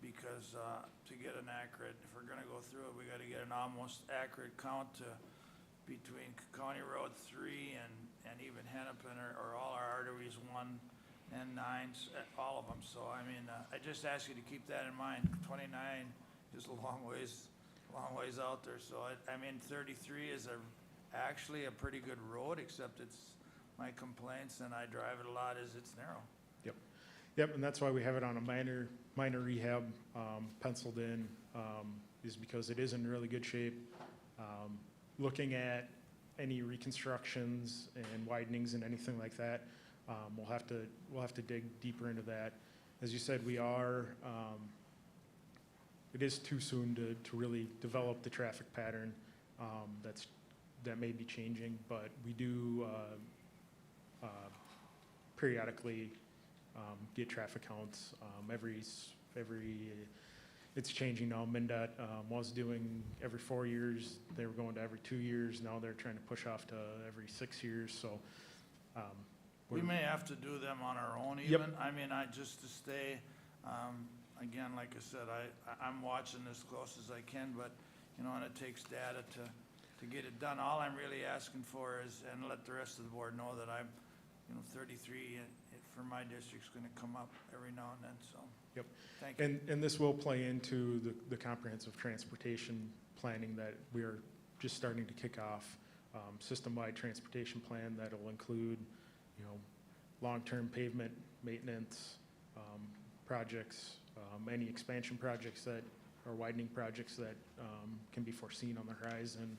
because, to get an accurate, if we're gonna go through it, we gotta get an almost accurate count to between County Road 3 and even Hennepin, or all our arteries 1 and 9s, all of them. So, I mean, I just ask you to keep that in mind. 29 is a long ways out there. So, I mean, 33 is actually a pretty good road, except it's, my complaints, and I drive it a lot, is it's narrow. Yep, and that's why we have it on a minor rehab, penciled in, is because it is in really good shape. Looking at any reconstructions and widenings and anything like that, we'll have to dig deeper into that. As you said, it is too soon to really develop the traffic pattern, that may be changing, but we do, periodically, get traffic counts, it's changing now. MnDOT, was doing every 4 years, they were going to every 2 years, now they're trying to push off to every 6 years, so, We may have to do them on our own Yep. even. I mean, just to stay, again, like I said, I'm watching as close as I can, but, you know, and it takes data to get it done. All I'm really asking for is, and let the rest of the board know that I'm, 33 for my district's gonna come up every now and then, so. Yep. Thank you. and this will play into the comprehensive transportation planning that we are just starting to kick off, system-wide transportation plan that'll include, long-term pavement maintenance, projects, any expansion projects that, or widening projects that, can be foreseen on the horizon,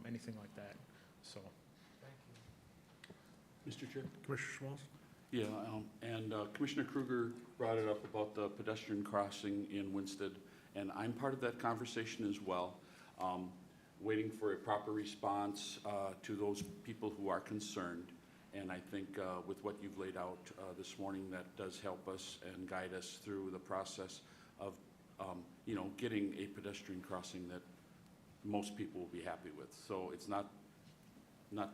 anything like that, so. Mr. Chair? Commissioner Schmalz? Yeah, and Commissioner Kruger brought it up about the pedestrian crossing in Winston, and I'm part of that conversation as well, waiting for a proper response to those people who are concerned. And I think with what you've laid out this morning, that does help us and guide us through the process of, getting a pedestrian crossing that most people will be happy with. So it's not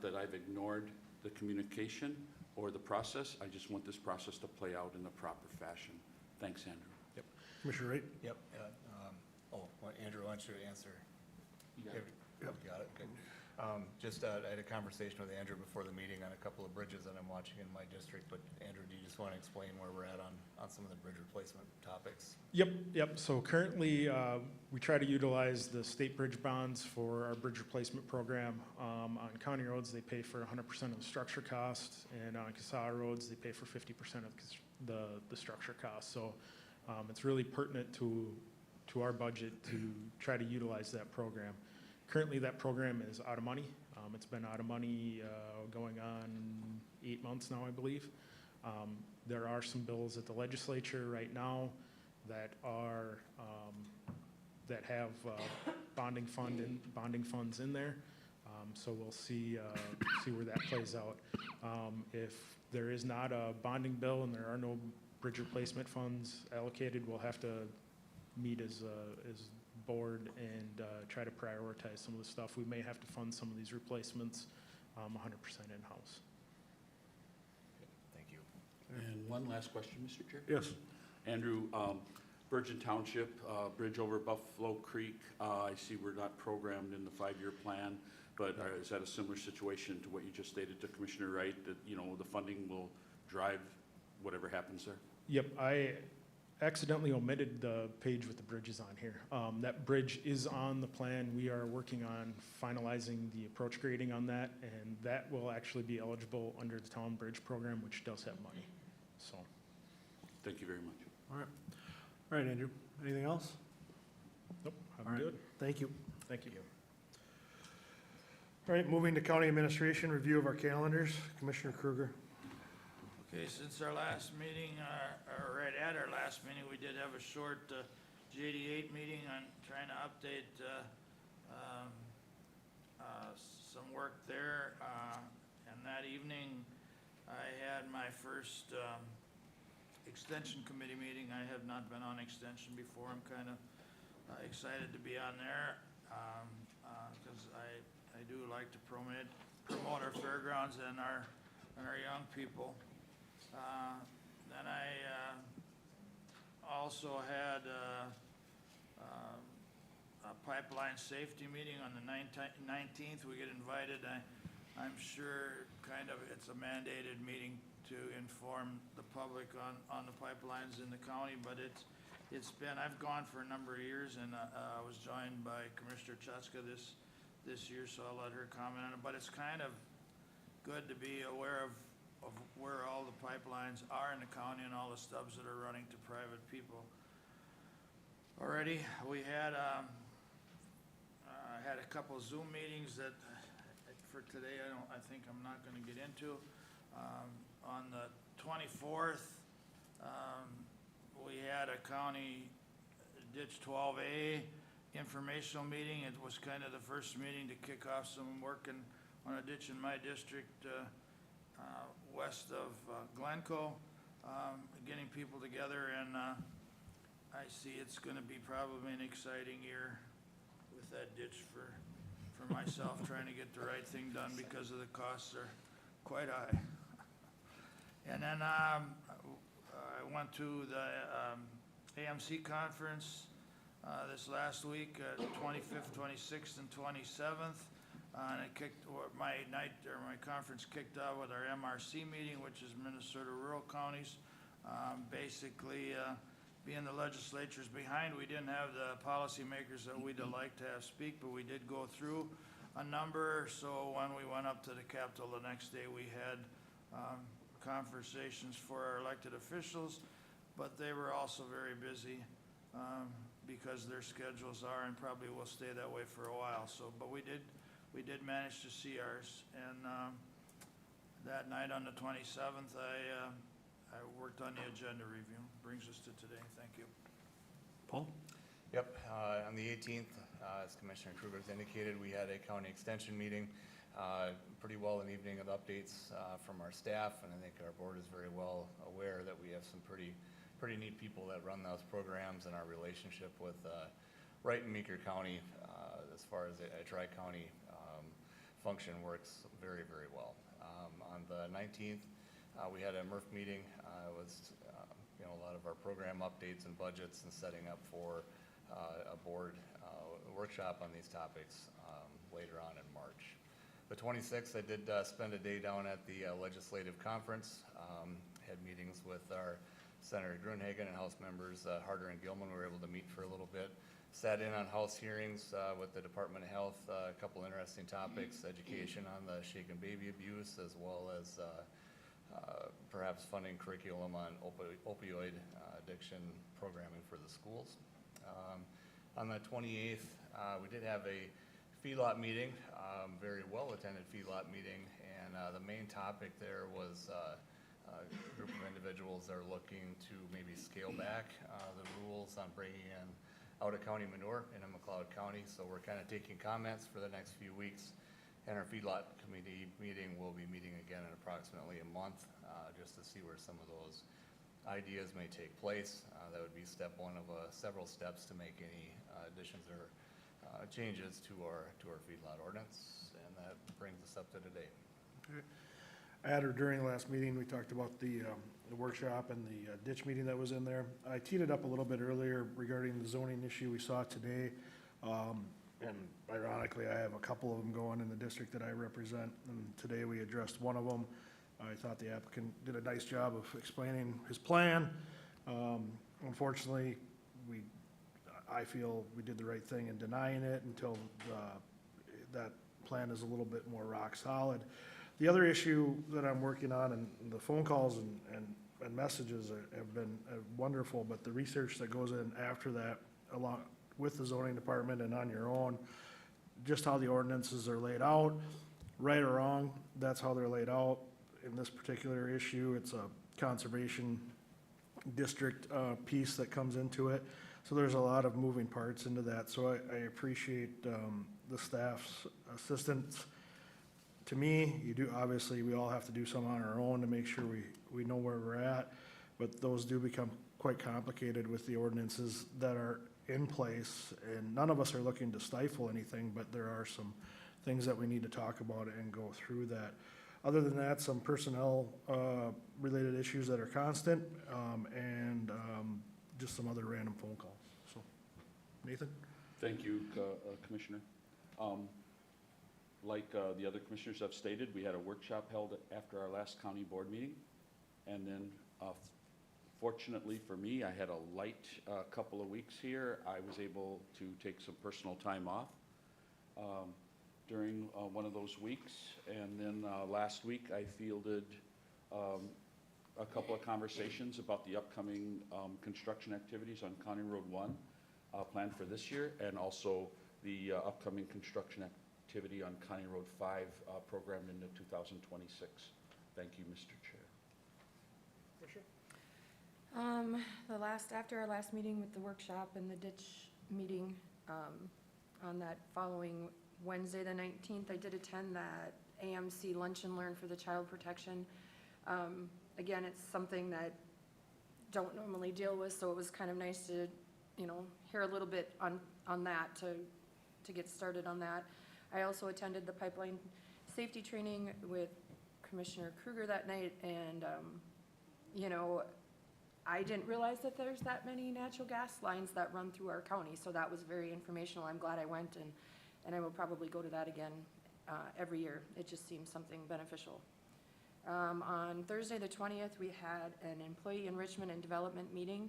that I've ignored the communication or the process. I just want this process to play out in the proper fashion. Thanks, Andrew. Commissioner Wright? Yep, Andrew, why don't you answer? Yep. Got it, okay. I had a conversation with Andrew before the meeting on a couple of bridges that I'm watching in my district, but Andrew, do you just want to explain where we're at on some of the bridge replacement topics? Yep, so currently, we try to utilize the state bridge bonds for our bridge replacement program. On county roads, they pay for 100% of the structure cost, and on CASA roads, they pay for 50% of the structure cost. So, it's really pertinent to our budget to try to utilize that program. Currently, that program is out of money. It's been out of money going on 8 months now, I believe. There are some bills at the legislature right now that are that have bonding funds in there. So we'll see where that plays out. If there is not a bonding bill and there are no bridge replacement funds allocated, we'll have to meet as board and try to prioritize some of the stuff. We may have to fund some of these replacements 100% in-house. Thank you. And one last question, Mr. Chair? Yes. Andrew, Virgin Township, bridge over Buffalo Creek, I see we're not programmed in the 5-year plan, but is that a similar situation to what you just stated to Commissioner Wright, that, the funding will drive whatever happens there? Yep, I accidentally omitted the page with the bridges on here. That bridge is on the plan. We are working on finalizing the approach grading on that, and that will actually be eligible under the town bridge program, which does have money, so. Thank you very much. All right, Andrew, anything else? Nope, All I'm right. good. Thank you. Thank you. All right, moving to county administration, review of our calendars. Commissioner Kruger. Okay, since our last meeting, or right at our last meeting, we did have a short JD8 meeting on trying to update some work there. And that evening, I had my first extension committee meeting. I have not been on extension before. I'm kind of excited to be on there because I do like to promote our fairgrounds and our young people. Then I also had a pipeline safety meeting on the 19th. We get invited. I'm sure kind of it's a mandated meeting to inform the public on the pipelines in the county, but it's been, I've gone for a number of years, and I was joined by Commissioner Chutzka this year, so I'll let her comment on it. But it's kind of good to be aware of where all the pipelines are in the county and all the stubs that are running to private people. Already, we had a couple of Zoom meetings that for today I think I'm not going to get into. On the 24th, we had a county ditch 12A informational meeting. It was kind of the first meeting to kick off some work on a ditch in my district west of Glencoe, getting people together, and I see it's going to be probably an exciting year with that ditch for myself, trying to get the right thing done because of the costs are quite high. And then I went to the AMC conference this last week, 25th, 26th, and 27th. And my conference kicked off with our MRC meeting, which is Minnesota Rural Counties. Basically, being the legislature's behind, we didn't have the policymakers that we'd have liked to have speak, but we did go through a number. So when we went up to the Capitol the next day, we had conversations for our elected officials, but they were also very busy because their schedules are and probably will stay that way for a while. So, but we did manage to see ours, and that night on the 27th, I worked on the agenda review. Brings us to today. Thank you. Paul? Yep, on the 18th, as Commissioner Kruger's indicated, we had a county extension meeting. Pretty well an evening of updates from our staff, and I think our board is very well aware that we have some pretty neat people that run those programs, and our relationship with Wright and Meeker County as far as a tri-county function works very, very well. On the 19th, we had a MRF meeting. It was a lot of our program updates and budgets and setting up for a board workshop on these topics later on in March. The 26th, I did spend a day down at the legislative conference. Had meetings with our Senator Grunhagen and House members Harder and Gilman. We were able to meet for a little bit. Sat in on House hearings with the Department of Health, a couple interesting topics, education on the shaken baby abuse, as well as perhaps funding curriculum on opioid addiction programming for the schools. On the 28th, we did have a feedlot meeting, very well-attended feedlot meeting, and the main topic there was a group of individuals that are looking to maybe scale back the rules on bringing in out-of-county manure in McLeod County. So we're kind of taking comments for the next few weeks, and our feedlot committee meeting will be meeting again in approximately a month, just to see where some of those ideas may take place. That would be step one of several steps to make any additions or changes to our feedlot ordinance, and that brings us up to today. Okay. At or during the last meeting, we talked about the workshop and the ditch meeting that was in there. I teed it up a little bit earlier regarding the zoning issue we saw today. And ironically, I have a couple of them going in the district that I represent, and today we addressed one of them. I thought the applicant did a nice job of explaining his plan. Unfortunately, I feel we did the right thing in denying it until that plan is a little bit more rock solid. The other issue that I'm working on, and the phone calls and messages have been wonderful, but the research that goes in after that, along with the zoning department and on your own, just how the ordinances are laid out, right or wrong, that's how they're laid out. In this particular issue, it's a conservation district piece that comes into it. So there's a lot of moving parts into that. So I appreciate the staff's assistance. To me, you do, obviously, we all have to do some on our own to make sure we know where we're at, but those do become quite complicated with the ordinances that are in place, and none of us are looking to stifle anything, but there are some things that we need to talk about and go through that. Other than that, some personnel related issues that are constant, and just some other random phone calls. So, Nathan? Thank you, Commissioner. Like the other commissioners have stated, we had a workshop held after our last county board meeting. And then fortunately for me, I had a light couple of weeks here. I was able to take some personal time off during one of those weeks. And then last week I fielded a couple of conversations about the upcoming construction activities on County Road 1 planned for this year, and also the upcoming construction activity on County Road 5 programmed into 2026. Thank you, Mr. Chair. After our last meeting with the workshop and the ditch meeting, on that following Wednesday, the 19th, I did attend that AMC Lunch and Learn for the Child Protection. Again, it's something that don't normally deal with, so it was kind of nice to, hear a little bit on that to get started on that. I also attended the pipeline safety training with Commissioner Kruger that night, and, I didn't realize that there's that many natural gas lines that run through our county, so that was very informational. I'm glad I went, and I will probably go to that again every year. It just seems something beneficial. On Thursday, the 20th, we had an employee enrichment and development meeting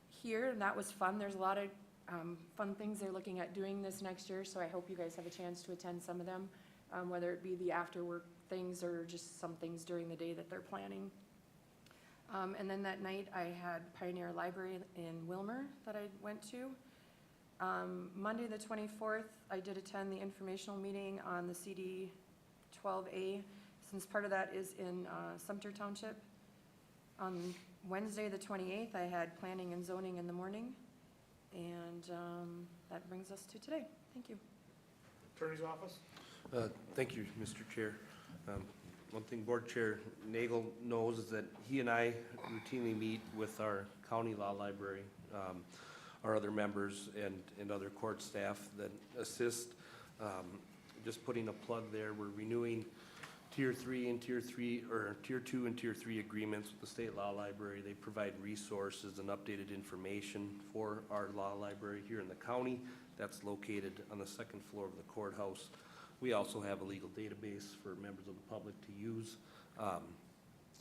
here, and that was fun. There's a lot of fun things they're looking at doing this next year, so I hope you guys have a chance to attend some of them, whether it be the after work things or just some things during the day that they're planning. And then that night I had Pioneer Library in Wilmer that I went to. Monday the 24th, I did attend the informational meeting on the CD 12A, since part of that is in Sumter Township. On Wednesday the 28th, I had planning and zoning in the morning. And that brings us to today. Thank you. Attorney's office? Thank you, Mr. Chair. One thing Board Chair Nagel knows is that he and I routinely meet with our county law library, our other members and other court staff that assist. Just putting a plug there, we're renewing Tier 2 and Tier 3 agreements with the State Law Library. They provide resources and updated information for our law library here in the county. That's located on the second floor of the courthouse. We also have a legal database for members of the public to use.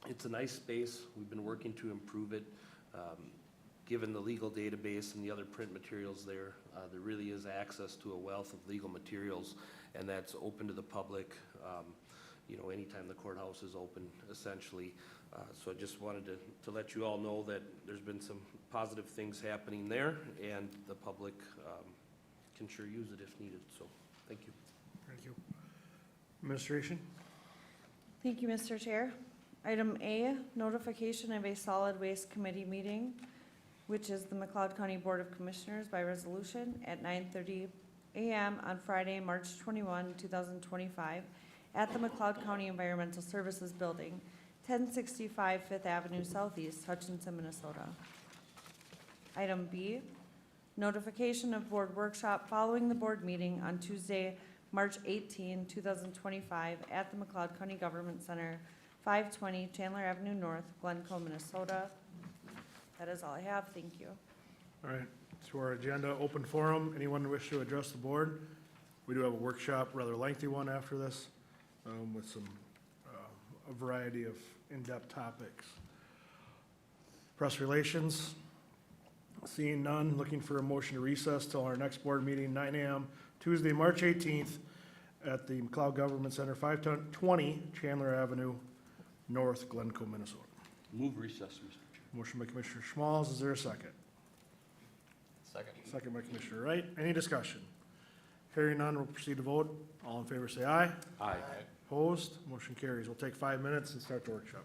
It's a nice space. We've been working to improve it. Given the legal database and the other print materials there, there really is access to a wealth of legal materials, and that's open to the public, anytime the courthouse is open, essentially. So I just wanted to let you all know that there's been some positive things happening there, and the public can sure use it if needed. So, thank you. Thank you. Administration? Thank you, Mr. Chair. Item A, notification of a solid waste committee meeting, which is the McLeod County Board of Commissioners by resolution at 9:30 a.m. on Friday, March 21, 2025, at the McLeod County Environmental Services Building, 1065 Fifth Avenue Southeast, Hutchinson, Minnesota. Item B, notification of board workshop following the board meeting on Tuesday, March 18, 2025, at the McLeod County Government Center, 520 Chandler Avenue North, Glencoe, Minnesota. That is all I have. Thank you. All right, to our agenda, open forum. Anyone wish to address the board? We do have a workshop, rather lengthy one after this, with some, a variety of in-depth topics. Press relations, seeing none, looking for a motion to recess till our next board meeting, 9 a.m., Tuesday, March 18th, at the McLeod Government Center, 520 Chandler Avenue North, Glencoe, Minnesota. Move recess, Mr. Chair. Motion by Commissioner Schmalz, is there a second? Second. Second by Commissioner Wright. Any discussion? Hearing none, we'll proceed to vote. All in favor say aye. Aye. Opposed? Motion carries. We'll take 5 minutes and start the workshop.